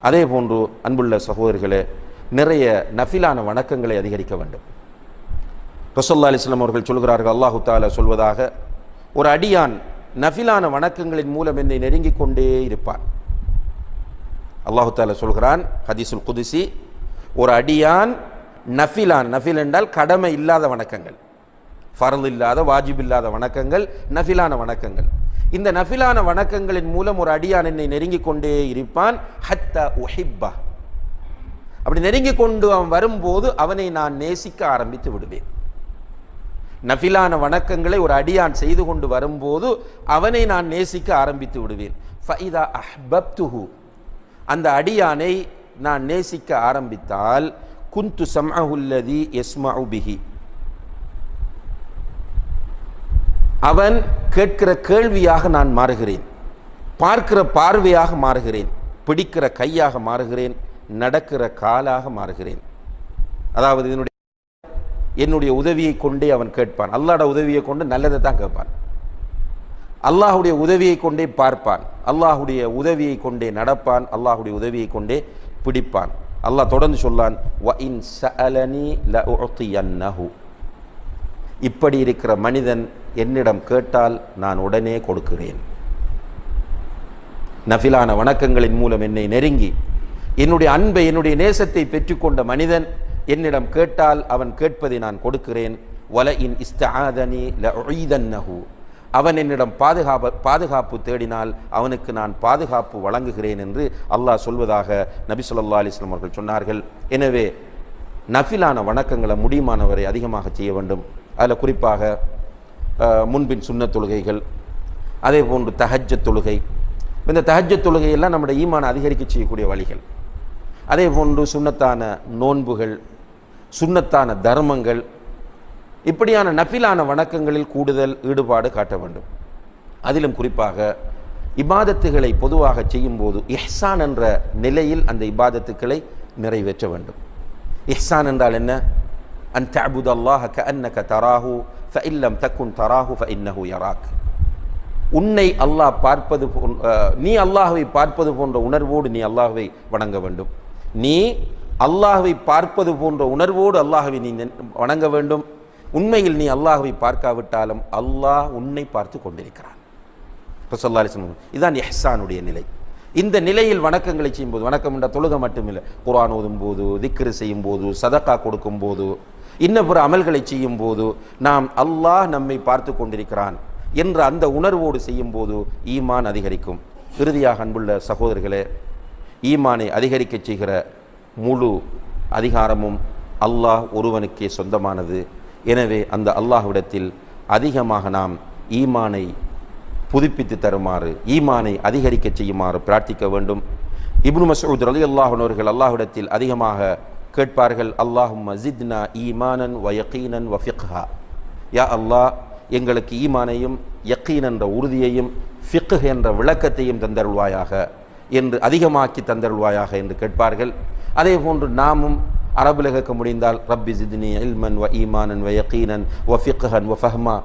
அதே போன்று அன்புள்ள சகோதரர்களே, நிறைய நஃபிலான வணக்கங்களை அதிகரிக்க வேண்டும். ரசூலுல்லாஹி அலைஹி வஸல்லம் அவர்கள் சொல்கிறார்கள், அல்லாஹு தஆலா சொல்வதாக, ஒரு அடியான் நஃபிலான வணக்கங்களின் மூலம் என்னை நெருங்கிக் கொண்டே இருப்பான். அல்லாஹு தஆலா சொல்கிறான் ஹதீஸுல் குதுசி, ஒரு அடியான் நஃபில் என்றால் கடமை இல்லாத வணக்கங்கள், ஃபர்ல் இல்லாத வாஜிப் இல்லாத வணக்கங்கள், நஃபிலான வணக்கங்கள். இந்த நஃபிலான வணக்கங்களின் மூலம் ஒரு அடியான் என்னை நெருங்கிக் கொண்டே இருப்பான். ஹத்தா உஹிப்பா, அப்படி நெருங்கிக் கொண்டு அவன் வரும்போது அவனை நான் நேசிக்க ஆரம்பித்து விடுவேன். நஃபிலான வணக்கங்களை ஒரு அடியான் செய்து கொண்டு வரும்போது அவனை நான் நேசிக்க ஆரம்பித்து விடுவேன். ஃபஇதா அஹ்பப்துஹு, அந்த அடியானை நான் நேசிக்க ஆரம்பித்தால், குந்து சம்அஹு அல்லதி யஸ்மஉ பிஹி, அவன் கேட்கிற கேள்வியாக நான் மாறுகிறேன், பார்க்கிற பார்வையாக மாறுகிறேன், பிடிக்கிற கையாக மாறுகிறேன், நடக்கிற காலாக மாறுகிறேன். அதாவது என்னுடைய உதவியை கொண்டே அவன் கேட்பான். அல்லாஹ்வுடைய உதவியை கொண்டு நல்லதை தான் கேட்பான். அல்லாஹ்வுடைய உதவியை கொண்டே பார்ப்பான். அல்லாஹ்வுடைய உதவியை கொண்டே நடப்பான். அல்லாஹ்வுடைய உதவியை கொண்டே பிடிப்பான். அல்லாஹ் தொடர்ந்து சொல்லான், வ இன் சஅலனி லஉதியன்னஹு, இப்படி இருக்கிற மனிதன் என்னிடம் கேட்டால் நான் உடனே கொடுக்கிறேன். நஃபிலான வணக்கங்களின் மூலம் என்னை நெருங்கி என்னுடைய அன்பை, என்னுடைய நேசத்தை பெற்றுக்கொண்ட மனிதன் என்னிடம் கேட்டால் அவன் கேட்பதை நான் கொடுக்கிறேன். வல இன் இஸ்தஆதனி லஉஈதன்னஹு, அவன் என்னிடம் பாதுகாப்பு தேடினால் அவனுக்கு நான் பாதுகாப்பு வழங்குகிறேன் என்று அல்லாஹ் சொல்வதாக நபி ஸல்லல்லாஹு அலைஹி வஸல்லம் அவர்கள் சொன்னார்கள். எனவே நஃபிலான வணக்கங்களை முடியுமானவரை அதிகமாக செய்ய வேண்டும். அதில் குறிப்பாக முன்பின் சுன்னத் தொழுகைகள், அதே போன்று தஹஜ்ஜத் தொழுகை. இந்த தஹஜ்ஜத் தொழுகையெல்லாம் நம்முடைய ஈமானை அதிகரிக்க செய்யக்கூடிய வழிகள். அதே போன்று சுன்னத்தான நோன்புகள், சுன்னத்தான தர்மங்கள், இப்படியான நஃபிலான வணக்கங்களில் கூடுதல் ஈடுபாடு காட்ட வேண்டும். அதிலும் குறிப்பாக இபாதத்துகளை பொதுவாக செய்யும்போது இஹ்சான் என்ற நிலையில் அந்த இபாதத்துக்களை நிறைவேற்ற வேண்டும். இஹ்சான் என்றால் என்ன? அன் தஅபுதல்லாஹ கஅன்னக தராஹு ஃபஇன் லம் தகுன் தராஹு ஃபஇன்னஹு யராக். உன்னை அல்லாஹ் பார்ப்பது, நீ அல்லாஹ்வை பார்ப்பது போன்ற உணர்வோடு நீ அல்லாஹ்வை வணங்க வேண்டும். நீ அல்லாஹ்வை பார்ப்பது போன்ற உணர்வோடு அல்லாஹ்வை நீ வணங்க வேண்டும். உண்மையில் நீ அல்லாஹ்வை பார்க்காவிட்டாலும் அல்லாஹ் உன்னை பார்த்து கொண்டிருக்கிறான். ரசூலுல்லாஹி அலைஹி வஸல்லம், இதுதான் இஹ்சானுடைய நிலை. இந்த நிலையில் வணக்கங்களை செய்யும்போது, வணக்கம் என்ற தொழுகை மட்டுமில்லை, குர்ஆன் ஓதும் போது, திக்ர் செய்யும் போது, சதகா கொடுக்கும் போது, இன்னபிற அமல்களை செய்யும் போது நாம் அல்லாஹ் நம்மை பார்த்து கொண்டிருக்கிறான் என்ற அந்த உணர்வோடு செய்யும் போது ஈமான் அதிகரிக்கும். இறுதியாக அன்புள்ள சகோதரர்களே, ஈமானை அதிகரிக்க செய்கிற முழு அதிகாரமும் அல்லாஹ் ஒருவனுக்கே சொந்தமானது. எனவே அந்த அல்லாஹ்விடத்தில் அதிகமாக நாம் ஈமானை புதுப்பித்து தருமாறு, ஈமானை அதிகரிக்க செய்யுமாறு பிரார்த்திக்க வேண்டும். இப்னு மஸ்ஊத் ரலியல்லாஹு அன்ஹு அவர்கள் அல்லாஹ்விடத்தில் அதிகமாக கேட்பார்கள், அல்லாஹும்ம ஜித்னா ஈமானன் வ யகீனன் வ ஃபிக்ஹா, யா அல்லாஹ் எங்களுக்கு ஈமானையும் யகீன் என்ற உறுதியையும் ஃபிக்ஹ் என்ற விளக்கத்தையும் தந்தருள்வாயாக என்று, அதிகமாக்கி தந்தருள்வாயாக என்று கேட்பார்கள். அதே போன்று நாமும் அரபில் கேட்க முடிந்தால், ரப்பி ஜித்னி இல்மன் வ ஈமானன் வ யகீனன் வ ஃபிக்ஹன் வ ஃபஹ்மா,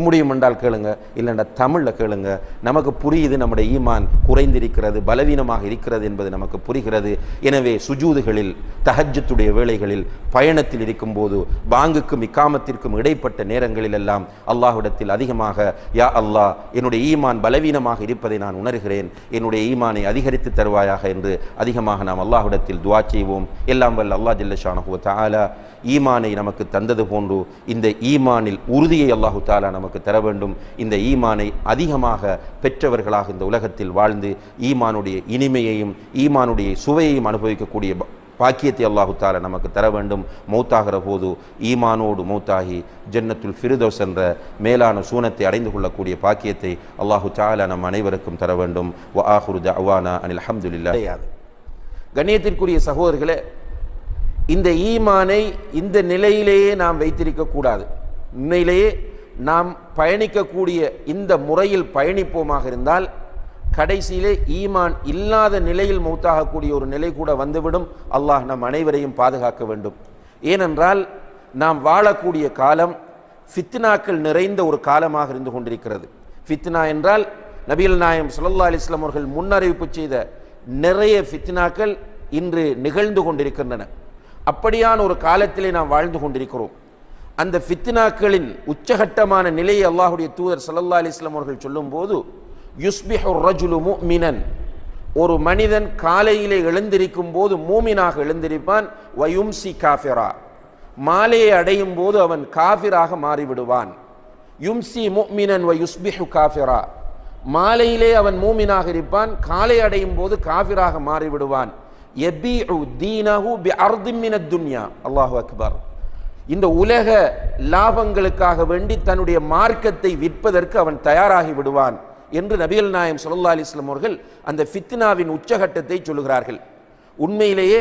முடியும் என்றால் கேளுங்க, இல்லைன்னா தமிழில் கேளுங்க. நமக்கு புரியுது நம்முடைய ஈமான் குறைந்திருக்கிறது, பலவீனமாக இருக்கிறது என்பது நமக்கு புரிகிறது. எனவே சுஜூதுகளில், தஹஜ்ஜுடைய வேளைகளில், பயணத்தில் இருக்கும்போது, பாங்குக்கும் இக்காமத்திற்கும் இடைப்பட்ட நேரங்களில் எல்லாம் அல்லாஹ்விடத்தில் அதிகமாக, யா அல்லாஹ் என்னுடைய ஈமான் பலவீனமாக இருப்பதை நான் உணர்கிறேன், என்னுடைய ஈமானை அதிகரித்து தருவாயாக என்று அதிகமாக நாம் அல்லாஹ்விடத்தில் துஆ செய்வோம். எல்லாம் வல்ல அல்லாஹ் ஜல்ல ஷானஹு வ தஆலா ஈமானை நமக்கு தந்தது போன்று இந்த ஈமானில் உறுதியை அல்லாஹு தஆலா நமக்கு தர வேண்டும். இந்த ஈமானை அதிகமாக பெற்றவர்களாக இந்த உலகத்தில் வாழ்ந்து ஈமானுடைய இனிமையையும் ஈமானுடைய சுவையையும் அனுபவிக்கக்கூடிய பாக்கியத்தை அல்லாஹு தஆலா நமக்கு தர வேண்டும். மௌத்தாகிற போது ஈமானோடு மௌத்தாகி ஜன்னத்துல் ஃபிர்தௌஸ் என்ற மேலான சூனத்தை அடைந்து கொள்ளக்கூடிய பாக்கியத்தை அல்லாஹு தஆலா நம் அனைவருக்கும் தர வேண்டும். வ ஆஹிரு தஅவானா அனில் ஹம்துலில்லாஹ். கண்ணியத்திற்குரிய சகோதரர்களே, இந்த ஈமானை இந்த நிலையிலேயே நாம் வைத்திருக்கக்கூடாது. உண்மையிலேயே நாம் பயணிக்கக்கூடிய இந்த முறையில் பயணிப்போமாக இருந்தால் கடைசியிலே ஈமான் இல்லாத நிலையில் மௌத்தாகக்கூடிய ஒரு நிலை கூட வந்துவிடும். அல்லாஹ் நம் அனைவரையும் பாதுகாக்க வேண்டும். ஏனென்றால் நாம் வாழக்கூடிய காலம் ஃபித்னாக்கள் நிறைந்த ஒரு காலமாக இருந்து கொண்டிருக்கிறது. ஃபித்னா என்றால் நபிகள் நாயகம் ஸல்லல்லாஹு அலைஹி வஸல்லம் அவர்கள் முன்னறிவிப்பு செய்த நிறைய ஃபித்னாக்கள் இன்று நிகழ்ந்து கொண்டிருக்கின்றன. அப்படியான ஒரு காலத்திலே நாம் வாழ்ந்து கொண்டிருக்கிறோம். அந்த ஃபித்னாக்களின் உச்சகட்டமான நிலையை அல்லாஹ்வுடைய தூதர் ஸல்லல்லாஹு அலைஹி வஸல்லம் அவர்கள் சொல்லும்போது, யுஸ்பிஹு ரஜுலு முஃமினன், ஒரு மனிதன் காலையிலே எழுந்திருக்கும் போது மூமினாக எழுந்திருப்பான், வயும்சி காஃபிரா, மாலையை அடையும் போது அவன் காஃபிராக மாறிவிடுவான். யும்சி முஃமினன் வயுஸ்பிஹு காஃபிரா, மாலையிலே அவன் மூமினாக இருப்பான், காலை அடையும் போது காஃபிராக மாறிவிடுவான். யபீஉ தீனஹு பிஅர்தின் மினத் துன்யா. அல்லாஹு அக்பர். இந்த உலக லாபங்களுக்காக வேண்டி தன்னுடைய மார்க்கத்தை விற்பதற்கு அவன் தயாராகி விடுவான் என்று நபிகள் நாயகம் ஸல்லல்லாஹு அலைஹி வஸல்லம் அவர்கள் அந்த ஃபித்னாவின் உச்சகட்டத்தை சொல்லுகிறார்கள். உண்மையிலேயே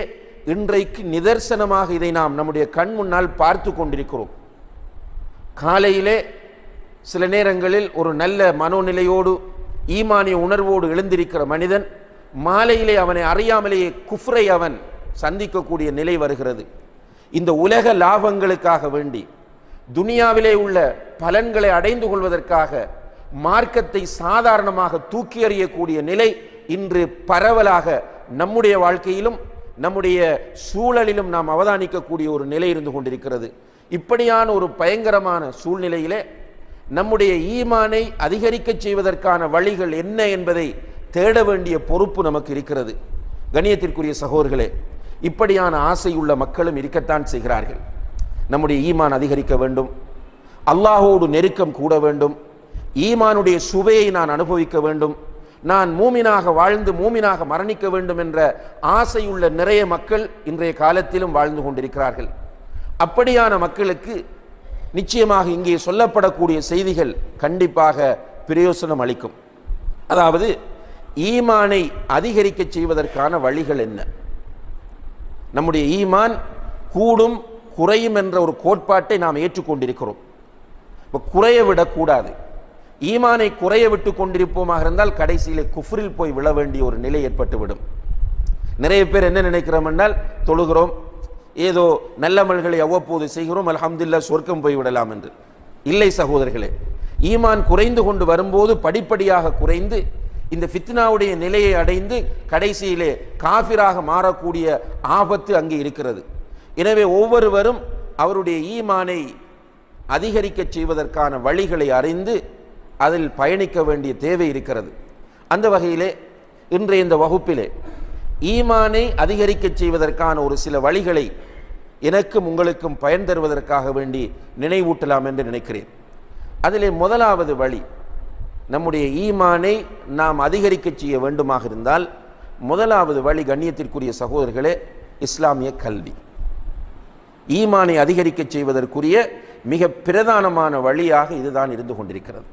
இன்றைக்கு நிதர்சனமாக இதை நாம் நம்முடைய கண் முன்னால் பார்த்து கொண்டிருக்கிறோம். காலையிலே சில நேரங்களில் ஒரு நல்ல மனோநிலையோடு ஈமானிய உணர்வோடு எழுந்திருக்கிற மனிதன் மாலையிலே அவனை அறியாமலேயே குஃப்ரை அவன் சந்திக்கக்கூடிய நிலை வருகிறது. இந்த உலக லாபங்களுக்காக வேண்டி துனியாவிலே உள்ள பலன்களை அடைந்து கொள்வதற்காக மார்க்கத்தை சாதாரணமாக தூக்கி எறியக்கூடிய நிலை இன்று பரவலாக நம்முடைய வாழ்க்கையிலும் நம்முடைய சூழலிலும் நாம் அவதானிக்கக்கூடிய ஒரு நிலை இருந்து கொண்டிருக்கிறது. இப்படியான ஒரு பயங்கரமான சூழ்நிலையிலே நம்முடைய ஈமானை அதிகரிக்க செய்வதற்கான வழிகள் என்ன என்பதை தேட வேண்டிய பொறுப்பு நமக்கு இருக்கிறது. கண்ணியத்திற்குரிய சகோதரர்களே, இப்படியான ஆசையுள்ள மக்களும் இருக்கத்தான் செய்கிறார்கள். நம்முடைய ஈமான் அதிகரிக்க வேண்டும், அல்லாஹோடு நெருக்கம் கூட வேண்டும், ஈமானுடைய சுவையை நான் அனுபவிக்க வேண்டும், நான் மூமினாக வாழ்ந்து மூமினாக மரணிக்க வேண்டும் என்ற ஆசையுள்ள நிறைய மக்கள் இன்றைய காலத்திலும் வாழ்ந்து கொண்டிருக்கிறார்கள். அப்படியான மக்களுக்கு நிச்சயமாக இங்கே சொல்லப்படக்கூடிய செய்திகள் கண்டிப்பாக பிரயோசனம் அளிக்கும். அதாவது ஈமானை அதிகரிக்க செய்வதற்கான வழிகள் என்ன? நம்முடைய ஈமான் கூடும் குறையும் என்ற ஒரு கோட்பாட்டை நாம் ஏற்றுக்கொண்டிருக்கிறோம். குறைய விடக்கூடாது. ஈமானை குறைய விட்டு கொண்டிருப்போமாக இருந்தால் கடைசியிலே குஃப்ரில் போய் விழ வேண்டிய ஒரு நிலை ஏற்பட்டுவிடும். நிறைய பேர் என்ன நினைக்கிறோம் என்றால், தொழுகிறோம், ஏதோ நல்லமல்களை அவ்வப்போது செய்கிறோம், அல்ஹம்துலில்லாஹ் சொர்க்கம் போய்விடலாம் என்று. இல்லை சகோதரர்களே, ஈமான் குறைந்து கொண்டு வரும்போது படிப்படியாக குறைந்து இந்த ஃபித்னாவுடைய நிலையை அடைந்து கடைசியிலே காஃபிராக மாறக்கூடிய ஆபத்து அங்கே இருக்கிறது. எனவே ஒவ்வொருவரும் அவருடைய ஈமானை அதிகரிக்க செய்வதற்கான வழிகளை அறிந்து அதில் பயணிக்க வேண்டிய தேவை இருக்கிறது. அந்த வகையிலே இன்றைய இந்த வகுப்பிலே ஈமானை அதிகரிக்க செய்வதற்கான ஒரு சில வழிகளை எனக்கும் உங்களுக்கும் பயன் தருவதற்காக வேண்டி நினைவூட்டலாம் என்று நினைக்கிறேன். அதிலே முதலாவது வழி, நம்முடைய ஈமானை நாம் அதிகரிக்க செய்ய வேண்டுமாக இருந்தால் முதலாவது வழி, கண்ணியத்திற்குரிய சகோதரர்களே, இஸ்லாமிய கல்வி. ஈமானை அதிகரிக்க செய்வதற்குரிய மிக பிரதானமான வழியாக இதுதான் இருந்து கொண்டிருக்கிறது.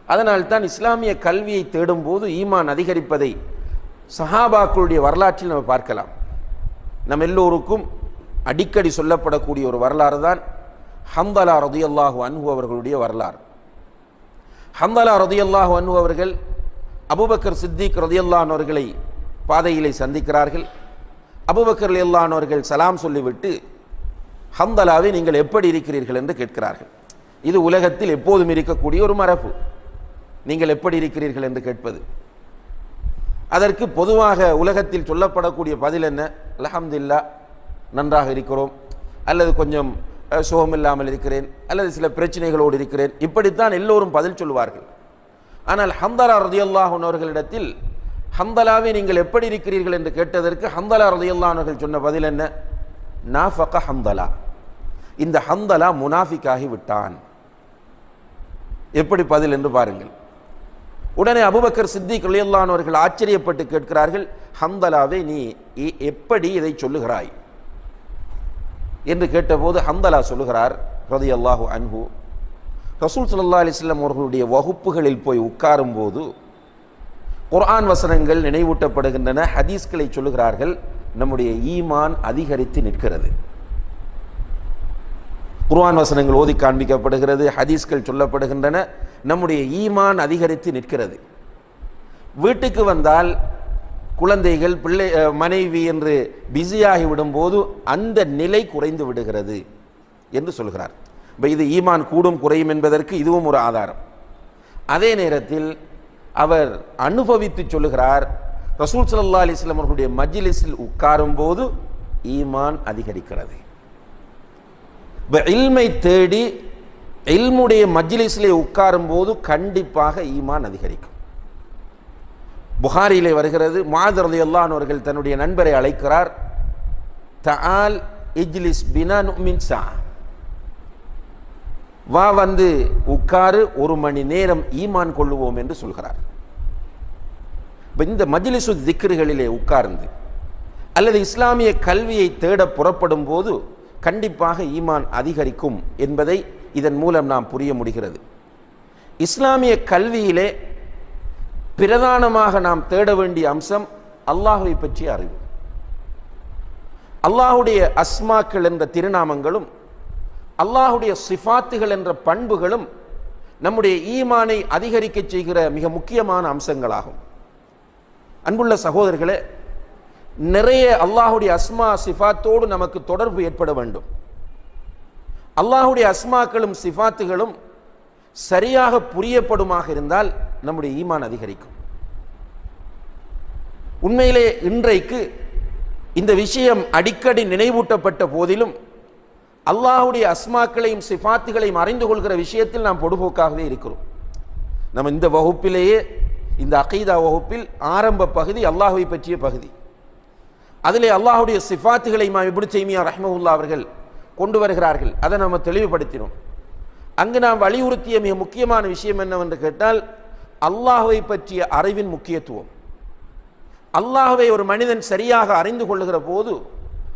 அதனால்தான் இஸ்லாமிய கல்வியை தேடும் போது ஈமான் அதிகரிப்பதை சஹாபாக்களுடைய வரலாற்றில் நம்ம பார்க்கலாம். நம் எல்லோருக்கும் அடிக்கடி சொல்லப்படக்கூடிய ஒரு வரலாறு தான் ஹந்தலா ரலியல்லாஹு அன்ஹு அவர்களுடைய வரலாறு. ஹந்தலா ரலியல்லாஹு அன்ஹு அவர்கள் அபூபக்கர் சித்திக் ரலியல்லாஹு அன்ஹு அவர்களை பாதையிலே சந்திக்கிறார்கள். அபூபக்கர் ரலியல்லாஹு அன்ஹு அவர்கள் சலாம் சொல்லிவிட்டு, ஹந்தலாவை நீங்கள் எப்படி இருக்கிறீர்கள் என்று கேட்கிறார்கள். இது உலகத்தில் எப்போதும் இருக்கக்கூடிய ஒரு மரபு, நீங்கள் எப்படி இருக்கிறீர்கள் என்று கேட்பது. அதற்கு பொதுவாக உலகத்தில் சொல்லப்படக்கூடிய பதில் என்ன? அல்ஹம்துலில்லாஹ், நன்றாக இருக்கிறோம், அல்லது கொஞ்சம் சுகமில்லாமல் இருக்கிறேன், அல்லது சில பிரச்சனைகளோடு இருக்கிறேன், இப்படித்தான் எல்லோரும் பதில் சொல்லுவார்கள். ஆனால் ஹந்தலா ரலியல்லாஹு அன்ஹு அவர்களிடத்தில் ஹந்தலாவை நீங்கள் எப்படி இருக்கிறீர்கள் என்று கேட்டதற்கு ஹந்தலா ரலியல்லாஹு அன்ஹு அவர்கள் சொன்ன பதில் என்ன? நாஃபக ஹந்தலா, இந்த ஹந்தலா முனாஃபிக்காகி விட்டான். எப்படி பதில் என்று பாருங்கள். உடனே அபூபக்கர் சித்திக் ரலியல்லாஹு அன்ஹு அவர்கள் ஆச்சரியப்பட்டு கேட்கிறார்கள், ஹந்தலாவை நீ எப்படி இதை சொல்லுகிறாய் என்று கேட்டபோது ஹந்தலா சொல்லுகிறார் ரலியல்லாஹு அன்ஹு, ரசூல் ஸல்லல்லாஹு அலைஹி வஸல்லம் அவர்களுடைய வகுப்புகளில் போய் உட்காரும் போது குர்ஆன் வசனங்கள் நினைவூட்டப்படுகின்றன, ஹதீஸ்களை சொல்லுகிறார்கள், நம்முடைய ஈமான் அதிகரித்து நிற்கிறது. குர்ஆன் வசனங்கள் ஓதி காண்பிக்கப்படுகிறது, ஹதீஸ்கள் சொல்லப்படுகின்றன, நம்முடைய ஈமான் அதிகரித்து நிற்கிறது. வீட்டுக்கு வந்தால் குழந்தைகள், பிள்ளை, மனைவி என்று பிஸியாகி விடும்போது அந்த நிலை குறைந்து விடுகிறது என்று சொல்கிறார். இது ஈமான் கூடும் குறையும் என்பதற்கு இதுவும் ஒரு ஆதாரம். அதே நேரத்தில் அவர் அனுபவித்து சொல்லுகிறார், ரசூல் ஸல்லல்லாஹு அலைஹி வஸல்லம் அவர்களுடைய மஜ்லிஸில் உட்காரும் போது ஈமான் அதிகரிக்கிறது. இல்மை தேடி இல்முடைய மஜ்லிஸிலே உட்காரும் போது கண்டிப்பாக ஈமான் அதிகரிக்கும். புகாரியிலே வருகிறது, முஆத் ரலியல்லாஹு அன்ஹு அவர்கள் தன்னுடைய நண்பரை அழைக்கிறார். தஆல் இஜ்லிஸ் பினா நுமின் சா, வா வந்து உட்காரு, ஒரு மணி நேரம் ஈமான் கொள்ளுவோம் என்று சொல்கிறார். இந்த மஜ்லிஸு திக்ருகளிலே உட்கார்ந்து அல்லது இஸ்லாமிய கல்வியை தேட புறப்படும் போது கண்டிப்பாக ஈமான் அதிகரிக்கும் என்பதை இதன் மூலம் நாம் புரிய முடிகிறது. இஸ்லாமிய கல்வியிலே பிரதானமாக நாம் தேட வேண்டிய அம்சம் அல்லாஹ்வை பற்றிய அறிவு. அல்லாஹுடைய அஸ்மாக்கள் என்ற திருநாமங்களும் அல்லாஹுடைய சிஃபாத்துகள் என்ற பண்புகளும் நம்முடைய ஈமானை அதிகரிக்க செய்கிற மிக முக்கியமான அம்சங்களாகும். அன்புள்ள சகோதரர்களே, நிறைய அல்லாஹுடைய அஸ்மா சிஃபாத்தோடு நமக்கு தொடர்பு ஏற்பட வேண்டும். அல்லாஹுடைய அஸ்மாக்களும் சிஃபாத்துகளும் சரியாக புரியப்படுமாக இருந்தால் நம்முடைய ஈமான் அதிகரிக்கும். உண்மையிலே இன்றைக்கு இந்த விஷயம் அடிக்கடி நினைவூட்டப்பட்ட போதிலும் அல்லாஹுடைய அஸ்மாக்களையும் சிஃபாத்துகளையும் அறிந்து கொள்கிற விஷயத்தில் நாம் பொடுபோக்காகவே இருக்கிறோம். நம்ம இந்த வகுப்பிலேயே, இந்த அகீதா வகுப்பில் ஆரம்ப பகுதி அல்லாஹுவை பற்றிய பகுதி. அதிலே அல்லாஹுடைய சிஃபாத்துகளை இமாம் இப்னு தைமியா ரஹ்மஹுல்லாஹ் அவர்கள் கொண்டு வருகிறார்கள். அதை நம்ம தெளிவுபடுத்தினோம். அங்கு நாம் வலியுறுத்திய மிக முக்கியமான விஷயம் என்னவென்று கேட்டால், அல்லாஹுவை பற்றிய அறிவின் முக்கியத்துவம். அல்லாஹுவை ஒரு மனிதன் சரியாக அறிந்து கொள்ளுகிற போது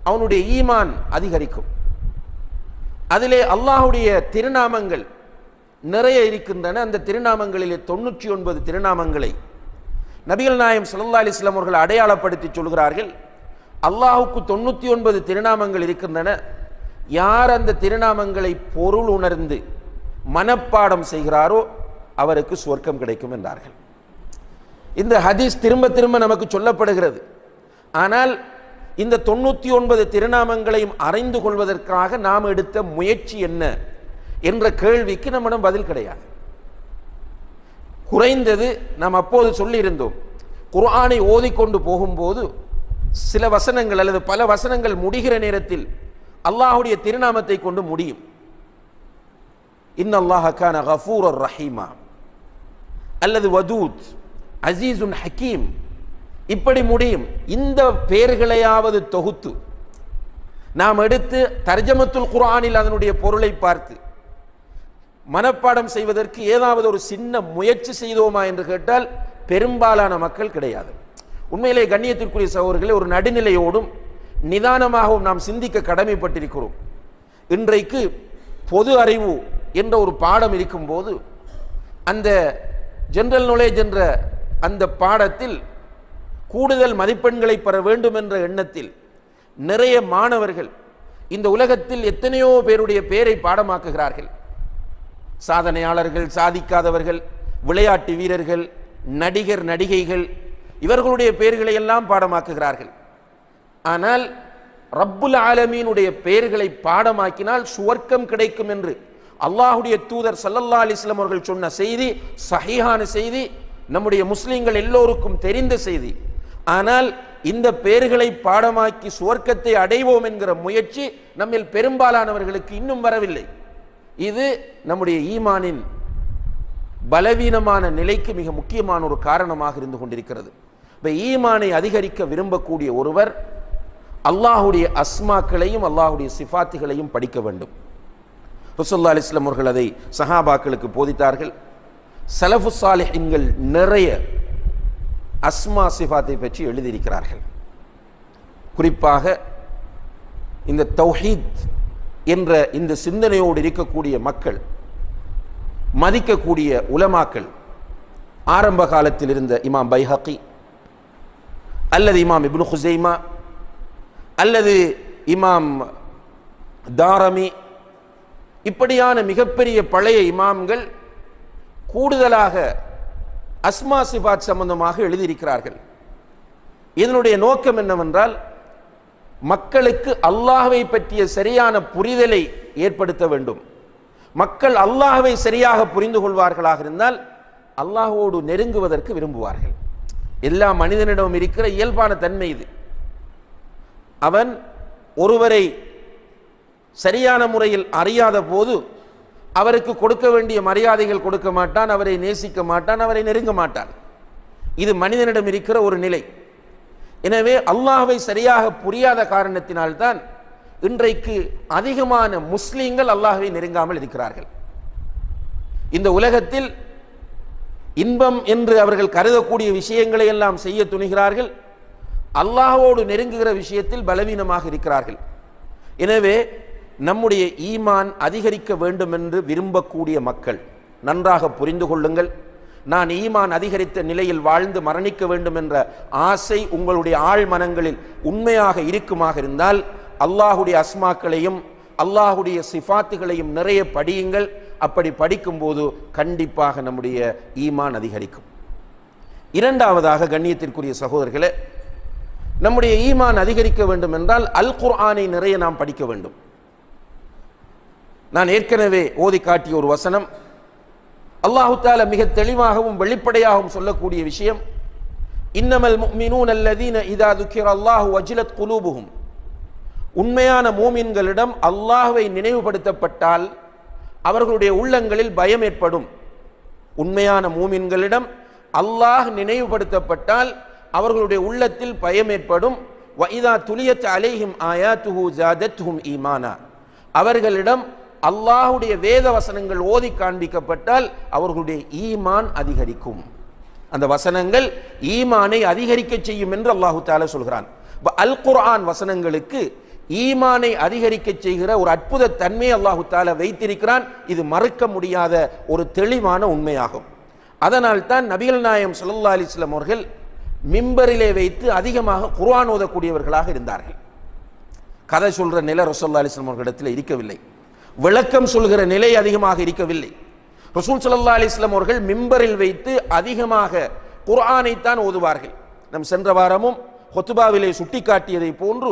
அவனுடைய ஈமான் அதிகரிக்கும். அதிலே அல்லாஹுடைய திருநாமங்கள் நிறைய இருக்கின்றன. அந்த திருநாமங்களிலே 99 திருநாமங்களை நபிகள் நாயகம் ஸல்லல்லாஹு அலைஹி வஸல்லம் அவர்கள் அடையாளப்படுத்தி சொல்கிறார்கள். அல்லாஹுக்கு 99 திருநாமங்கள் இருக்கின்றன. யார் அந்த திருநாமங்களை பொருள் உணர்ந்து மனப்பாடம் செய்கிறாரோ அவருக்கு சொர்க்கம் கிடைக்கும் என்றார்கள். இந்த ஹதீஸ் திரும்ப திரும்ப நமக்கு சொல்லப்படுகிறது. ஆனால் இந்த 99 திருநாமங்களையும் அறிந்து கொள்வதற்காக நாம் எடுத்த முயற்சி என்ன என்ற கேள்விக்கு நம்மிடம் பதில் கிடையாது. குறைந்தது நாம் அப்போது சொல்லியிருந்தோம், குர்ஆனை ஓதிக்கொண்டு போகும்போது சில வசனங்கள் அல்லது பல வசனங்கள் முடிகிற நேரத்தில் அல்லாஹுடைய திருநாமத்தை கொண்டு முடியும். இன்னல்லாஹ கான கஃபூரர் ரஹீமா அல்லது வதூத் அசீசுன் ஹக்கீம், இப்படி முடியும். இந்த பெயர்களையாவது தொகுத்து நாம் எடுத்து தர்ஜமத்துல் குர்ஆனில் அதனுடைய பொருளை பார்த்து மனப்பாடம் செய்வதற்கு ஏதாவது ஒரு சின்ன முயற்சி செய்தோமா என்று கேட்டால் பெரும்பாலான மக்கள் கிடையாது. உண்மையிலே கண்ணியத்திற்குரிய சகோதரர்களே, ஒரு நடுநிலையோடும் நிதானமாகவும் நாம் சிந்திக்க கடமைப்பட்டிருக்கிறோம். இன்றைக்கு பொது அறிவு என்ற ஒரு பாடம் இருக்கும்போது அந்த ஜெனரல் நாலேஜ் என்ற அந்த பாடத்தில் கூடுதல் மதிப்பெண்களை பெற வேண்டும் என்ற எண்ணத்தில் நிறைய மாணவர்கள் இந்த உலகத்தில் எத்தனையோ பேருடைய பெயரை பாடமாக்குகிறார்கள். சாதனையாளர்கள், சாதிக்காதவர்கள், விளையாட்டு வீரர்கள், நடிகர் நடிகைகள், இவர்களுடைய பெயர்களை எல்லாம் பாடமாக்குகிறார்கள். ஆனால் ரப்புல் ஆலமீனுடைய பெயர்களை பாடமாக்கினால் சுவர்க்கம் கிடைக்கும் என்று அல்லாஹுடைய தூதர் ஸல்லல்லாஹு அலைஹி வஸல்லம் அவர்கள் சொன்ன செய்தி சஹீஹான செய்தி, நம்முடைய முஸ்லிம்கள் எல்லோருக்கும் தெரிந்த செய்தி. ஆனால் இந்த பெயர்களை பாடமாக்கி சுவர்க்கத்தை அடைவோம் என்கிற முயற்சி நம்மில் பெரும்பாலானவர்களுக்கு இன்னும் வரவில்லை. இது நம்முடைய ஈமானின் பலவீனமான நிலைக்கு மிக முக்கியமான ஒரு காரணமாக இருந்து கொண்டிருக்கிறது. இப்போ ஈமானை அதிகரிக்க விரும்பக்கூடிய ஒருவர் அல்லாஹுடைய அஸ்மாக்களையும் அல்லாஹுடைய சிஃபாத்துகளையும் படிக்க வேண்டும். ரசூலுல்லாஹி அலைஹி வஸல்லம் அவர்கள் அதை சஹாபாக்களுக்கு போதித்தார்கள். ஸலஃபு ஸாலிஹீன்கள் நிறைய அஸ்மா சிஃபாத்தை பற்றி எழுதியிருக்கிறார்கள். குறிப்பாக இந்த தௌஹீத் என்ற இந்த சிந்தனையோடு இருக்கக்கூடிய மக்கள், மதிக்கக்கூடிய உலமாக்கள், ஆரம்ப காலத்தில் இருந்த இமாம் பைஹகி அல்லது இமாம் இப்னு ஹுஸைமா அல்லது இமாம் தாரமி, இப்படியான மிகப்பெரிய பழைய இமாம்கள் கூடுதலாக அஸ்மா சிஃபாத் சம்பந்தமாக எழுதியிருக்கிறார்கள். இதனுடைய நோக்கம் என்னவென்றால், மக்களுக்கு அல்லாஹ்வை பற்றிய சரியான புரிதலை ஏற்படுத்த வேண்டும். மக்கள் அல்லாஹ்வை சரியாக புரிந்து கொள்வார்களாக இருந்தால் அல்லாஹ்வோடு நெருங்குவதற்கு விரும்புவார்கள். எல்லா மனிதனிடமும் இருக்கிற இயல்பான தன்மை இது. அவன் ஒருவரை சரியான முறையில் அறியாத போது அவருக்கு கொடுக்க வேண்டிய மரியாதைகள் கொடுக்க மாட்டான், அவரை நேசிக்க மாட்டான், அவரை நெருங்க மாட்டான். இது மனிதனிடம் இருக்கிற ஒரு நிலை. எனவே அல்லாஹ்வை சரியாக புரியாத காரணத்தினால்தான் இன்றைக்கு அதிகமான முஸ்லீம்கள் அல்லாஹ்வை நெருங்காமல் இருக்கிறார்கள். இந்த உலகத்தில் இன்பம் என்று அவர்கள் கருதக்கூடிய விஷயங்களை எல்லாம் செய்ய துணிகிறார்கள், அல்லாஹ்வோடு நெருங்குகிற விஷயத்தில் பலவீனமாக இருக்கிறார்கள். எனவே நம்முடைய ஈமான் அதிகரிக்க வேண்டும் என்று விரும்பக்கூடிய மக்கள் நன்றாக புரிந்து கொள்ளுங்கள். நான் ஈமான் அதிகரித்த நிலையில் வாழ்ந்து மரணிக்க வேண்டும் என்ற ஆசை உங்களுடைய ஆழ் மனங்களில் உண்மையாக இருக்குமாக இருந்தால் அல்லாஹுடைய அஸ்மாக்களையும் அல்லாஹுடைய சிஃபாத்துகளையும் நிறைய படியுங்கள். அப்படி படிக்கும்போது கண்டிப்பாக நம்முடைய ஈமான் அதிகரிக்கும். இரண்டாவதாக, கண்ணியத்திற்குரிய சகோதரர்களே, நம்முடைய ஈமான் அதிகரிக்க வேண்டும் என்றால் அல் குர்ஆனை நிறைய நாம் படிக்க வேண்டும். நான் ஏற்கனவே ஓதி காட்டிய ஒரு வசனம், அல்லாஹு தஆலா மிக தெளிவாகவும் வெளிப்படையாகவும் சொல்லக்கூடிய விஷயம், இன்னமல் முஃமினூன அல்லதீன இதா துக்கிரல்லாஹு வஜிலத் குலூபுஹும். உண்மையான மூமின்களிடம் அல்லாஹ்வை நினைவுபடுத்தப்பட்டால் அவர்களுடைய உள்ளங்களில் பயம் ஏற்படும். உண்மையான மூமின்களிடம் அல்லாஹ் நினைவுபடுத்தப்பட்டால் அவர்களுடைய உள்ளத்தில் பயம் ஏற்படும். வஇதா துலியத் அலைஹிம் ஆயாத்துஹு ஜாதத்துஹும் ஈமானா. அவர்களிடம் அல்லாஹுடைய வேத வசனங்கள் ஓதி காண்பிக்கப்பட்டால் அவர்களுடைய ஈமான் அதிகரிக்கும். அந்த வசனங்கள் ஈமானை அதிகரிக்க செய்யும் என்று அல்லாஹு தஆலா சொல்கிறான். அல் குர்ஆன் வசனங்களுக்கு ஈமானை அதிகரிக்க செய்கிற ஒரு அற்புத தன்மை அல்லாஹு தஆலா வைத்திருக்கிறான். இது மறுக்க முடியாத ஒரு தெளிவான உண்மையாகும். அதனால் தான் நபிகள் நாயகம் ஸல்லல்லாஹு அலைஹி வஸல்லம் அவர்கள் மிம்பரிலே வைத்து அதிகமாக குர்ஆன் ஓதக்கூடியவர்களாக இருந்தார்கள். கதை சொல்ற நிலை ரசூலுல்லாஹி அலைஹி வஸல்லம் அவர்களிடத்தில் இருக்கவில்லை. விளக்கம் சொல்கிற நிலை அதிகமாக இருக்கவில்லை. ரசூல் ஸல்லல்லாஹு அலைஹி வஸல்லம் அவர்கள் மிம்பரில் வைத்து அதிகமாக குர்ஆனை தான் ஓதுவார்கள். நம் சென்ற வாரமும் ஹுத்பாவிலே சுட்டிக்காட்டியதை போன்று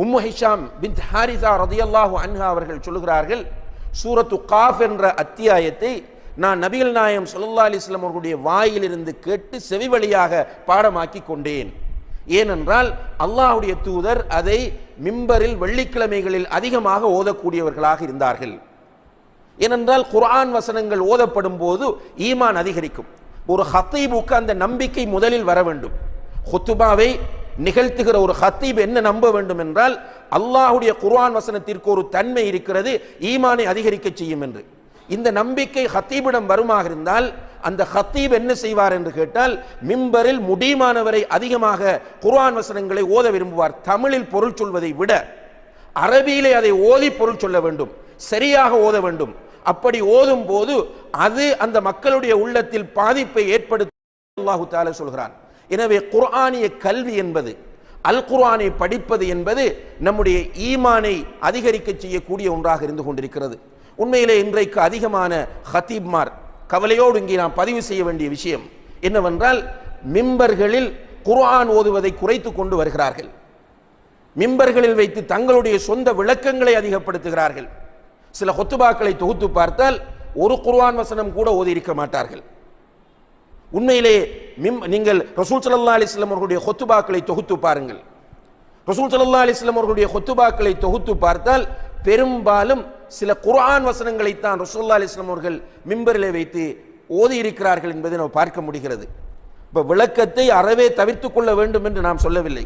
உம்மு ஹிஷாம் பின்த் ஹாரிஸா ரலியல்லாஹு அன்ஹா அவர்கள் சொல்கிறார்கள், சூரத்து காஃப் என்ற அத்தியாயத்தை நான் நபிகள் நாயகம் ஸல்லல்லாஹு அலைஹி வஸல்லம் அவர்களுடைய வாயிலிருந்து கேட்டு செவி வழியாக பாடமாக்கி கொண்டேன். ஏனென்றால் அல்லாஹ்வுடைய தூதர் அதை மிம்பரில் வெள்ளிக்கிழமைகளில் அதிகமாக ஓதக்கூடியவர்களாக இருந்தார்கள். ஏனென்றால் குர்ஆன் வசனங்கள் ஓதப்படும் போது ஈமான் அதிகரிக்கும். ஒரு ஹத்தீபுக்கு அந்த நம்பிக்கை முதலில் வர வேண்டும். ஹுத்பாவை நிகழ்த்துகிற ஒரு ஹத்தீப் என்ன நம்ப வேண்டும் என்றால் அல்லாஹ்வுடைய குர்ஆன் வசனத்திற்கு ஒரு தன்மை இருக்கிறது, ஈமானை அதிகரிக்க செய்யும் என்று. இந்த நம்பிக்கை ஹத்தீபிடம் வருமாக இருந்தால் அந்த ஹத்தீப் என்ன செய்வார் என்று கேட்டால் மிம்பரில் முடியுமானவரை அதிகமாக குர்ஆன் வசனங்களை ஓத விரும்புவார். தமிழில் பொருள் சொல்வதை விட அரபியிலே அதை ஓதி பொருள் சொல்ல வேண்டும், சரியாக ஓத வேண்டும். அப்படி ஓதும் போது அது அந்த மக்களுடைய உள்ளத்தில் பாதிப்பை ஏற்படுத்த அல்லாஹு தஆலா சொல்கிறான். எனவே குர்ஆனிய கல்வி என்பது, அல் குர்ஆனை படிப்பது என்பது நம்முடைய ஈமானை அதிகரிக்க செய்யக்கூடிய ஒன்றாக இருந்து கொண்டிருக்கிறது. உண்மையிலே இன்றைக்கு அதிகமான ஹத்தீப்மார், கவலையோடு இங்கே நாம் பதிவு செய்ய வேண்டிய விஷயம் என்னவென்றால், மிம்பர்களில் குர்ஆன் ஓதுவதை குறைத்து கொண்டு வருகிறார்கள். மிம்பர்களில் வைத்து தங்களுடைய சொந்த விளக்கங்களை அதிகப்படுத்துகிறார்கள். சில ஹுத்பாக்களை தொகுத்து பார்த்தால் ஒரு குர்ஆன் வசனம் கூட ஓதி இருக்க மாட்டார்கள். உண்மையிலே நீங்கள் ரசூல் ஸல்லல்லாஹு அலைஹி வஸல்லம் அவர்களுடைய ஹுத்பாக்களை தொகுத்து பாருங்கள். ரசூல் ஸல்லல்லாஹு அலைஹி வஸல்லம் அவர்களுடைய ஹுத்பாக்களை தொகுத்து பார்த்தால் பெரும்பாலும் சில குர்ஆன் வசனங்களை தான் ரசூலுல்லாஹி அலைஹி வஸல்லம் அவர்கள் மிம்பரிலே வைத்து ஓதி இருக்கிறார்கள் என்பதை நாம் பார்க்க முடிகிறது. இப்போ விளக்கத்தை அறவே தவிர்த்து கொள்ள வேண்டும் என்று நாம் சொல்லவில்லை.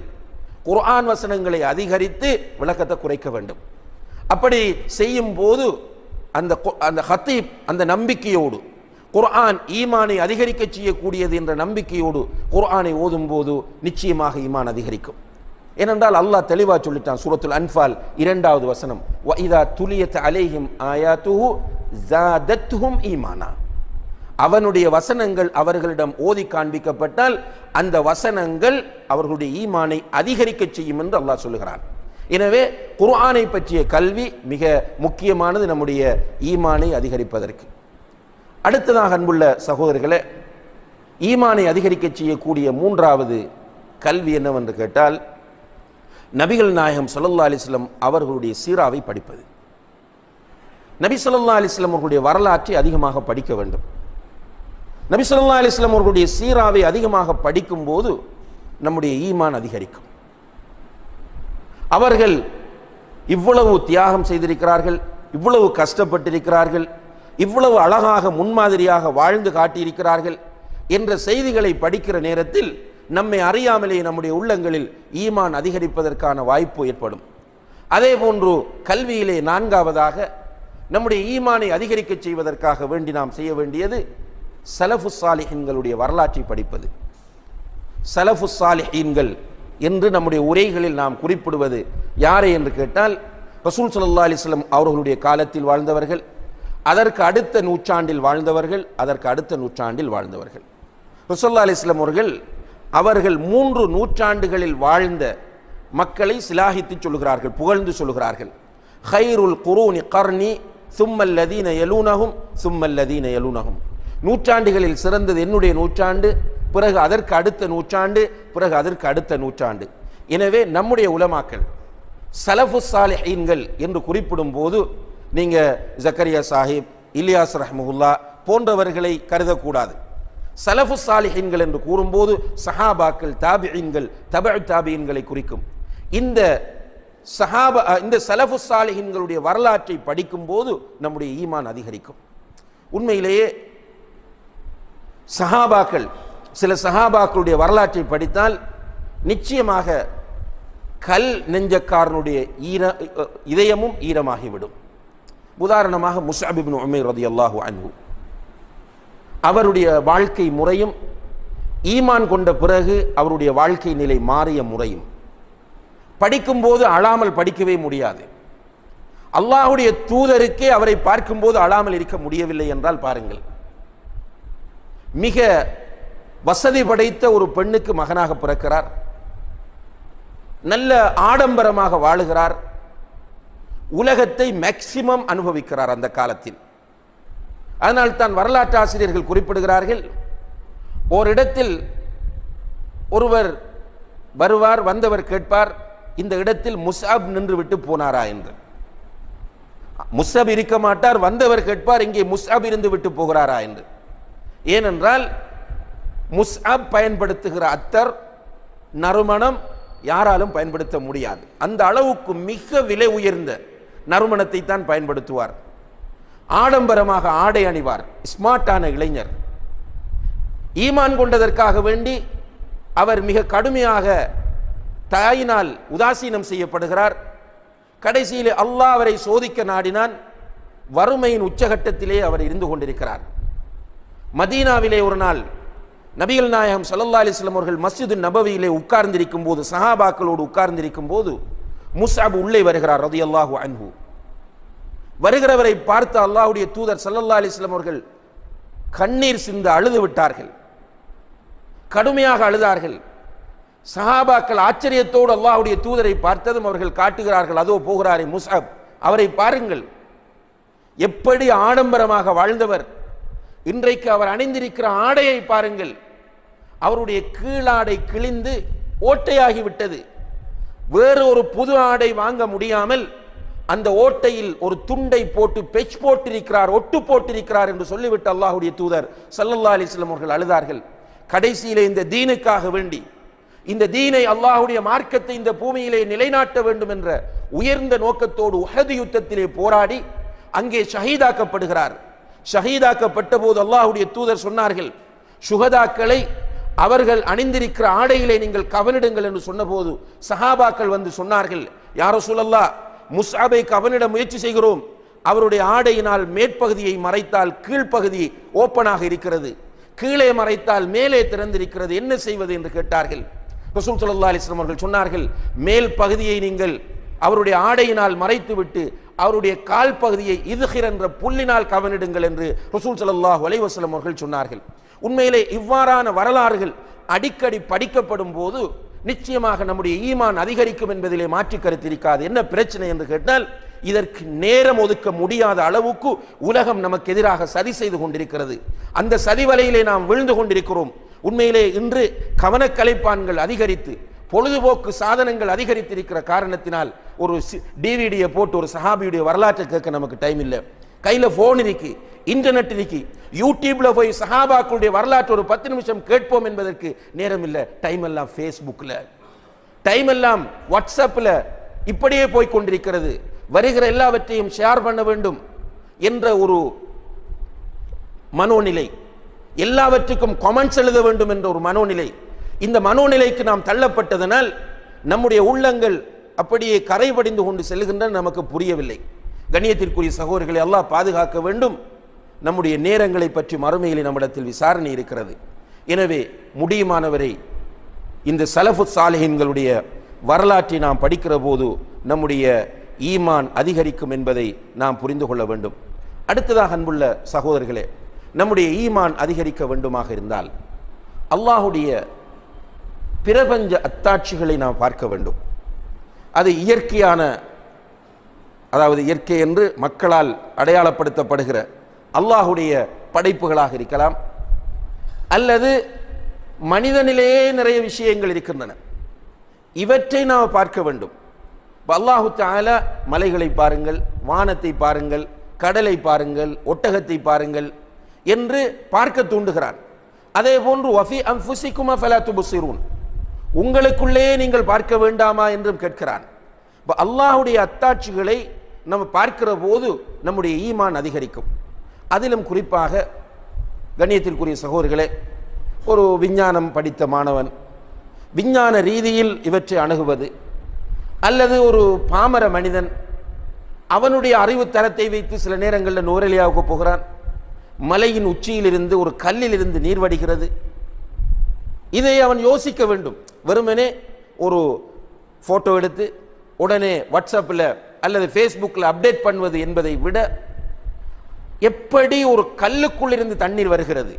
குர்ஆன் வசனங்களை அதிகரித்து விளக்கத்தை குறைக்க வேண்டும். அப்படி செய்யும் போது அந்த ஹத்தீப் அந்த நம்பிக்கையோடு குர்ஆன் ஈமானை அதிகரிக்க செய்யக்கூடியது என்ற நம்பிக்கையோடு குர்ஆனை ஓதும் போது நிச்சயமாக ஈமான் அதிகரிக்கும். ஏனென்றால் அல்லாஹ் தெளிவா சொல்லிட்டான் சூரத்துல் அன்ஃபால் 2வது வசனம், வஇதா துலியத் அலைஹிம் ஆயாத்துஹு ஜாதத்துஹும் ஈமானா. அவனுடைய வசனங்கள் அவர்களிடம் ஓதி காண்பிக்கப்பட்டால் அந்த வசனங்கள் அவர்களுடைய ஈமானை அதிகரிக்க செய்யும் என்று அல்லாஹ் சொல்லுகிறான். எனவே குர்ஆனை பற்றிய கல்வி மிக முக்கியமானது நம்முடைய ஈமானை அதிகரிப்பதற்கு. அடுத்ததாக அன்புள்ள சகோதரர்களே, ஈமானை அதிகரிக்க செய்யக்கூடிய 3வது கல்வி என்னவென்று கேட்டால் நபிகள் நாயகம் ஸல்லல்லாஹு அலைஹி வஸல்லம் அவர்களுடைய சீராவை படிப்பது. நபி ஸல்லல்லாஹு அலைஹி வஸல்லம் அவர்களுடைய வரலாற்றை அதிகமாக படிக்க வேண்டும். நபி ஸல்லல்லாஹு அலைஹி வஸல்லம் அவர்களுடைய சீராவை அதிகமாக படிக்கும் போது நம்முடைய ஈமான் அதிகரிக்கும். அவர்கள் இவ்வளவு தியாகம் செய்திருக்கிறார்கள், இவ்வளவு கஷ்டப்பட்டிருக்கிறார்கள், இவ்வளவு அழகாக முன்மாதிரியாக வாழ்ந்து காட்டியிருக்கிறார்கள் என்ற செய்திகளை படிக்கிற நேரத்தில் நம்மை அறியாமலே நம்முடைய உள்ளங்களில் ஈமான் அதிகரிப்பதற்கான வாய்ப்பு ஏற்படும். அதே போன்று கல்வியிலே நான்காவதாக நம்முடைய ஈமானை அதிகரிக்க செய்வதற்காக வேண்டி நாம் செய்ய வேண்டியது சலஃபு சாலிஹீன்களுடைய வரலாற்றை படிப்பது. சலஃபு சாலிஹீன்கள் என்று நம்முடைய உரைகளில் நாம் குறிப்பிடுவது யாரை என்று கேட்டால், ரசூல் ஸல்லல்லாஹு அலைஹி வஸல்லம் அவர்களுடைய காலத்தில் வாழ்ந்தவர்கள், அதற்கு அடுத்த நூற்றாண்டில் வாழ்ந்தவர்கள், அதற்கு அடுத்த நூற்றாண்டில் வாழ்ந்தவர்கள். ரசூல் ஸல்லல்லாஹு அலைஹி வஸல்லம் அவர்கள் 3 நூற்றாண்டுகளில் வாழ்ந்த மக்களை சிலாகித்து சொல்கிறார்கள், புகழ்ந்து சொல்கிறார்கள். ஹைருல் குரூனி கர்னி சும்மல் லதீன யலூனஹும் சும்மல் லதீன யலூனஹும். நூற்றாண்டுகளில் சிறந்தது என்னுடைய நூற்றாண்டு, பிறகு அதற்கு அடுத்த நூற்றாண்டு, பிறகு அதற்கு அடுத்த நூற்றாண்டு. எனவே நம்முடைய உலமாக்கள் சலஃபு சாலிஹீன்கள் என்று குறிப்பிடும் போது நீங்க ஜக்கரியா சாஹிப், இலியாஸ் ரஹ்மஹுல்லா போன்றவர்களை கருதக்கூடாது. சலஃபு சாலிஹீன்கள் என்று கூறும்போது சஹாபாக்கள், தாபிஈன்கள், தபஉ தாபிஈன்களை குறிக்கும். இந்த சலஃபு சாலிஹீன்களுடைய வரலாற்றை படிக்கும் போது நம்முடைய ஈமான் அதிகரிக்கும். உண்மையிலேயே சஹாபாக்கள், சில சஹாபாக்களுடைய வரலாற்றை படித்தால் நிச்சயமாக கல் நெஞ்சக்காரனுடைய இதயமும் ஈரமாகிவிடும். உதாரணமாக முஸ்அப் இப்னு உமைர் ரலியல்லாஹு அன்ஹு, அவருடைய வாழ்க்கை முறையும் ஈமான் கொண்ட பிறகு அவருடைய வாழ்க்கை நிலை மாறிய முறையும் படிக்கும்போது அழாமல் படிக்கவே முடியாது. அல்லாஹ்வுடைய தூதருக்கே அவரை பார்க்கும்போது அழாமல் இருக்க முடியவில்லை என்றால் பாருங்கள். மிக வசதி படைத்த ஒரு பெண்ணுக்கு மகனாக பிறக்கிறார், நல்ல ஆடம்பரமாக வாழுகிறார், உலகத்தை மேக்சிமம் அனுபவிக்கிறார் அந்த காலத்தில். அதனால் தான் வரலாற்று ஆசிரியர்கள் குறிப்பிடுகிறார்கள், ஓரிடத்தில் ஒருவர் வருவார், வந்தவர் கேட்பார், இந்த இடத்தில் முஸ்அப் நின்று விட்டு போனாரா என்று. முஸ்அப் இருக்க மாட்டார், வந்தவர் கேட்பார், இங்கே முஸ்அப் இருந்து விட்டு போகிறாரா என்று. ஏனென்றால் முஸ்அப் பயன்படுத்துகிற அத்தர், நறுமணம் யாராலும் பயன்படுத்த முடியாது. அந்த அளவுக்கு மிக விலை உயர்ந்த நறுமணத்தை தான் பயன்படுத்துவார். ஆடம்பரமாக ஆடை அணிவார், ஸ்மார்ட்டான இளைஞர். ஈமான் கொண்டதற்காக வேண்டி அவர் மிக கடுமையாக தாயினால் உதாசீனம் செய்யப்படுகிறார். கடைசியிலே அல்லாஹ் அவரை சோதிக்க நாடினான். வறுமையின் உச்சகட்டத்திலே அவர் இருந்து கொண்டிருக்கிறார். மதீனாவிலே ஒரு நாள் நபிகள் நாயகம் ஸல்லல்லாஹு அலைஹி வஸல்லம் அவர்கள் மஸ்ஜிது நபவியிலே உட்கார்ந்திருக்கும் போது, சஹாபாக்களோடு உட்கார்ந்திருக்கும் போது முஸ்அப் உள்ளே வருகிறார் ரலியல்லாஹு அன்ஹு. வருகிறவரை பார்த்த அல்லாஹ்வுடைய தூதர் ஸல்லல்லாஹு அலைஹி வஸல்லம் அவர்கள் கண்ணீர் சிந்த அழுது விட்டார்கள், கடுமையாக அழுதார்கள். சஹாபாக்கள் ஆச்சரியத்தோடு அல்லாஹ்வுடைய தூதரை பார்த்ததும் அவர்கள் காட்டுகிறார்கள், அதோ போகிறாரே முஸ்அப், அவரை பாருங்கள், எப்படி ஆடம்பரமாக வாழ்ந்தவர், இன்றைக்கு அவர் அணிந்திருக்கிற ஆடையை பாருங்கள், அவருடைய கீழாடை கிழிந்து ஓட்டையாகி விட்டது. வேறு ஒரு புது ஆடை வாங்க முடியாமல் அந்த ஓட்டையில் ஒரு துண்டை போட்டு பெச் போட்டிருக்கிறார், ஒட்டு போட்டிருக்கிறார் என்று சொல்லிவிட்டு அல்லாஹ்வுடைய தூதர் ஸல்லல்லாஹு அலைஹி வஸல்லம் அவர்கள் அழுதார்கள். கடைசியிலே இந்த தீனுக்காக வேண்டி, இந்த தீனை, அல்லாஹ்வுடைய மார்க்கத்தை இந்த பூமியிலே நிலைநாட்ட வேண்டும் என்ற உயர்ந்த நோக்கத்தோடு உஹது யுத்தத்திலே போராடி அங்கே ஷஹீதாக்கப்படுகிறார். ஷஹீதாக்கப்பட்ட போது அல்லாஹ்வுடைய தூதர் சொன்னார்கள், சுஹதாக்களை அவர்கள் அணிந்திருக்கிற ஆடையிலே நீங்கள் கவனிடுங்கள் என்று சொன்னபோது சஹாபாக்கள் வந்து சொன்னார்கள், யா ரசூலல்லாஹ், முஸ்அபை கவனிட முயற்சி செய்கிறோம், அவருடைய ஆடையினால் மேற்பகுதியை மறைத்தால் கீழ்ப்பகுதி ஓப்பனாக இருக்கிறது, கீழே மறைத்தால் மேலே திறந்திருக்கிறது, என்ன செய்வது என்று கேட்டார்கள். ரசூல் ஸல்லல்லாஹு அலைஹி வஸல்லம் அவர்கள் சொன்னார்கள், மேல் பகுதியை நீங்கள் அவருடைய ஆடையினால் மறைத்துவிட்டு அவருடைய கால் பகுதியை இத்ஹிர் என்ற புல்லினால் கவனிடுங்கள் என்று ரசூல் ஸல்லல்லாஹு அலைஹி வஸல்லம் அவர்கள் சொன்னார்கள். உண்மையிலே இவ்வாறான வரலாறுகள் அடிக்கடி படிக்கப்படும் போது நிச்சயமாக நம்முடைய ஈமான் அதிகரிக்கும் என்பதிலே மாற்று கருத்து இருக்காது. என்ன பிரச்சனை என்று கேட்டால், இதற்கு நேரம் ஒதுக்க முடியாத அளவுக்கு உலகம் நமக்கு எதிராக சதி செய்து கொண்டிருக்கிறது. அந்த சதி வலையிலே நாம் விழுந்து கொண்டிருக்கிறோம். உண்மையிலே இன்று கவனக்கலைப்பான்கள் அதிகரித்து, பொழுதுபோக்கு சாதனங்கள் அதிகரித்திருக்கிற காரணத்தினால் ஒரு டிவிடியை போட்டு ஒரு சஹாபியுடைய வரலாற்றை கேட்க நமக்கு டைம் இல்லை. கையில் போன் இருக்கு, இன்டர்நெட் இருக்கு, யூடியூப்ல போய் சஹாபாக்களுடைய வரலாற்று ஒரு 10 நிமிஷம் கேட்போம் என்பதற்கு நேரம் இல்லை. டைம் எல்லாம் ஃபேஸ்புக்ல, டைம் எல்லாம் வாட்ஸ்அப்ல இப்படியே போய் கொண்டிருக்கிறது. வருகிற எல்லாவற்றையும் ஷேர் பண்ண வேண்டும் என்ற ஒரு மனோநிலை, எல்லாவற்றுக்கும் கமெண்ட்ஸ் எழுத வேண்டும் என்ற ஒரு மனோநிலை, இந்த மனோநிலைக்கு நாம் தள்ளப்பட்டதனால் நம்முடைய உள்ளங்கள் அப்படியே கரைபடிந்து கொண்டு செல்கின்றன. நமக்கு புரியவில்லை. கண்ணியத்திற்குரிய சகோதரர்களை அல்லாஹ் பாதுகாக்க வேண்டும். நம்முடைய நேரங்களை பற்றி மறுமையில் நம்மிடத்தில் விசாரணை இருக்கிறது. எனவே முடியுமானவரை இந்த சலஃபு சாலிஹீன்களுடைய வரலாற்றை நாம் படிக்கிற போது நம்முடைய ஈமான் அதிகரிக்கும் என்பதை நாம் புரிந்து கொள்ள வேண்டும். அடுத்ததாக அன்புள்ள சகோதரர்களே, நம்முடைய ஈமான் அதிகரிக்க வேண்டுமாக இருந்தால் அல்லாஹுடைய பிரபஞ்ச அத்தாட்சிகளை நாம் பார்க்க வேண்டும். அது இயற்கையான, அதாவது இயற்கை என்று மக்களால் அடையாளப்படுத்தப்படுகிற அல்லாஹுடைய படைப்புகளாக இருக்கலாம், அல்லது மனிதனிலேயே நிறைய விஷயங்கள் இருக்கின்றன. இவற்றை நாம் பார்க்க வேண்டும். அல்லாஹு தஆலா மலைகளை பாருங்கள், வானத்தை பாருங்கள், கடலை பாருங்கள், ஒட்டகத்தை பாருங்கள் என்று பார்க்க தூண்டுகிறான். அதே போன்று வஃபி அன்ஃபுசிக்கும் அஃபலா துப்சிரூன், உங்களுக்குள்ளே நீங்கள் பார்க்க வேண்டாமா என்றும் கேட்கிறான். அல்லாஹுடைய அத்தாட்சிகளை நம்ம பார்க்கிற போது நம்முடைய ஈமான் அதிகரிக்கும். அதிலும் குறிப்பாக கண்ணியத்திற்குரிய சகோதரர்களே, ஒரு விஞ்ஞானம் படித்த மாணவன் விஞ்ஞான ரீதியில் இவற்றை அணுகுவது, அல்லது ஒரு பாமர மனிதன் அவனுடைய அறிவு தரத்தை வைத்து சில நேரங்களில் நூரெலியாவுக்கு போகிறான். மலையின் உச்சியிலிருந்து ஒரு கல்லிலிருந்து நீர் வடிகிறது. இதை அவன் யோசிக்க வேண்டும். வெறுமனே ஒரு போட்டோ எடுத்து உடனே வாட்ஸ்அப்பில் அல்லது ஃபேஸ்புக்கில் அப்டேட் பண்ணுவது என்பதை விட, எப்படி ஒரு கல்லுக்குள் இருந்து தண்ணீர் வருகிறது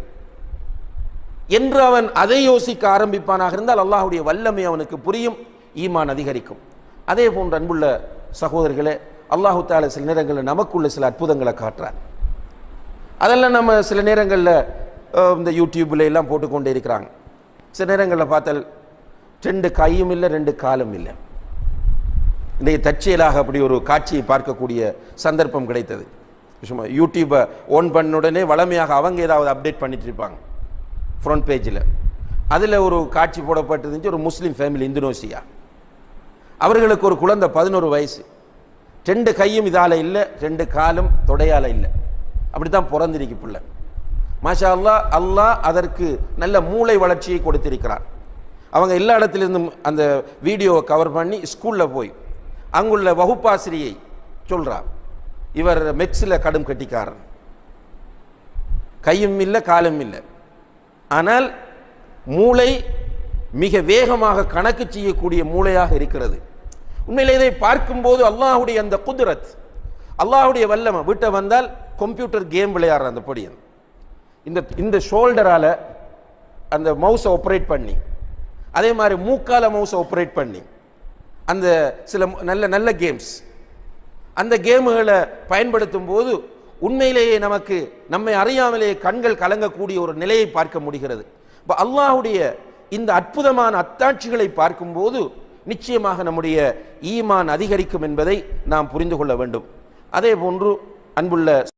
என்று அவன் அதை யோசிக்க ஆரம்பிப்பானாக இருந்தால் அல்லாஹுடைய வல்லமை அவனுக்கு புரியும், ஈமான் அதிகரிக்கும். அதே போன்ற அன்புள்ள சகோதரர்களே, அல்லாஹு தஆலா சில நேரங்களில் நமக்குள்ள சில அற்புதங்களை காட்டுறான். அதெல்லாம் நம்ம சில நேரங்களில் இந்த யூடியூப்ல எல்லாம் போட்டுக்கொண்டே இருக்கிறாங்க. சில நேரங்களில் பார்த்தால் 2 கையும் இல்லை 2 காலும் இல்லை. இன்றைய தற்செயலாக அப்படி ஒரு காட்சியை பார்க்கக்கூடிய சந்தர்ப்பம் கிடைத்தது. சும்மா யூடியூப்பை ஓன் பண்ண உடனே வளமையாக அவங்க ஏதாவது அப்டேட் பண்ணிட்டு இருப்பாங்க ஃப்ரண்ட் பேஜில். அதில் ஒரு காட்சி போடப்பட்டிருந்துச்சு. ஒரு முஸ்லீம் ஃபேமிலி, இந்தோனேசியா. அவர்களுக்கு ஒரு குழந்தை 11 வயசு, 2 கையும் இதால் இல்லை, 2 காலும் தொடையால் இல்லை. அப்படி தான் பிறந்திருக்கு பிள்ளை. மாஷா அல்லாஹ், அல்லாஹ் அதற்கு நல்ல மூளை வளர்ச்சியை கொடுத்திருக்கிறார். அவங்க எல்லா இடத்துலேருந்தும் அந்த வீடியோவை கவர் பண்ணி ஸ்கூலில் போய் அங்குள்ள வகுப்பாசிரியை சொல்கிறார், இவர் மெக்ஸில் கடும் கட்டிக்காரன், கையும் இல்லை காலும் இல்லை, ஆனால் மூளை மிக வேகமாக கணக்கு செய்யக்கூடிய மூளையாக இருக்கிறது. உண்மையிலே இதை பார்க்கும்போது அல்லாஹுடைய அந்த குத்ரத், அல்லாஹுடைய வல்லமை. வீட்டை வந்தால் கம்ப்யூட்டர் கேம் விளையாடுற அந்த பொடியன் இந்த ஷோல்டரால அந்த மவுஸை ஆப்ரேட் பண்ணி, அதே மாதிரி மூக்கால மவுஸை ஆப்ரேட் பண்ணி, அந்த சில நல்ல நல்ல கேம்ஸ், அந்த கேமுகளை பயன்படுத்தும் போது உண்மையிலேயே நமக்கு நம்மை அறியாமலேயே கண்கள் கலங்கக்கூடிய ஒரு நிலையை பார்க்க முடிகிறது. இப்போ அல்லாஹுடைய இந்த அற்புதமான அத்தாட்சிகளை பார்க்கும்போது நிச்சயமாக நம்முடைய ஈமான் அதிகரிக்கும் என்பதை நாம் புரிந்து கொள்ள வேண்டும். அதே போன்று அன்புள்ள